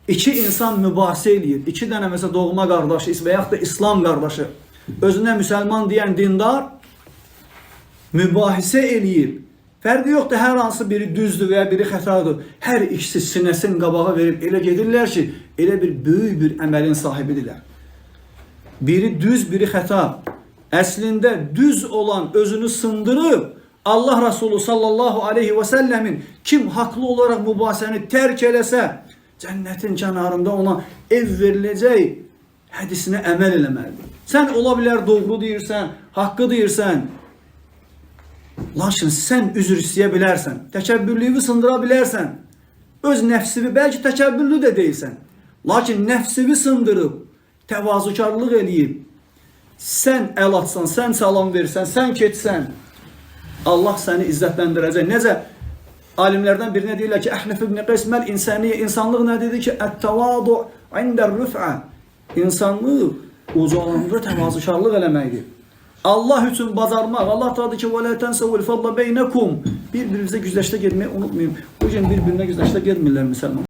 İki insan mübahisə eləyir. İki dənə məsələn doğma qardaşı və yaxud da İslam qardaşı özünə müsəlman deyən dindar mübahisə eləyib. Fərqi yoxdur, hər hansı biri düzdür və ya biri xətadır. Hər ikisi sinəsini qabağa verib elə gedirlər ki, elə bir böyük bir əməlin sahibidirlər. Biri düz, biri xəta. Əslində düz olan özünü sındırıb, Allah Resulü sallallahu aleyhi və səlləmin kim haqlı olaraq mübahisəni tərk eləsə, cənnətin kənarında ona ev veriləcək hədisinə əməl eləməlidir. Sən ola bilər doğru deyirsən, haqqı deyirsən, lakin sən üzr istəyə bilərsən, təkəbbürlüyü sındıra bilərsən, öz nəfsini, bəlkə təkəbbürlü də deyilsən, lakin nəfsini sındırıb, təvazükarlıq eləyib, sən əl atsan, sən salam versən, sən keçsən, Allah səni izzətləndirəcək. Necə alimlərdən birinə deyirlər ki, Əhnəf ibn Qeysməl insaniyə, insanlıq nə dedi ki, ət-təvadu indər-rüfə, insanlıq ucalanda təvazükarlıq eləməkdir. Allah üçün bacarmaq. Allah tadı ki, وَلَا تَنْسَوُ الْفَضْلَ بَيْنَكُمْ. Bir-birinizə güzəştə getməyi unutmayın. Bu gün bir-birinə güzəştə getmirlər müsəlman.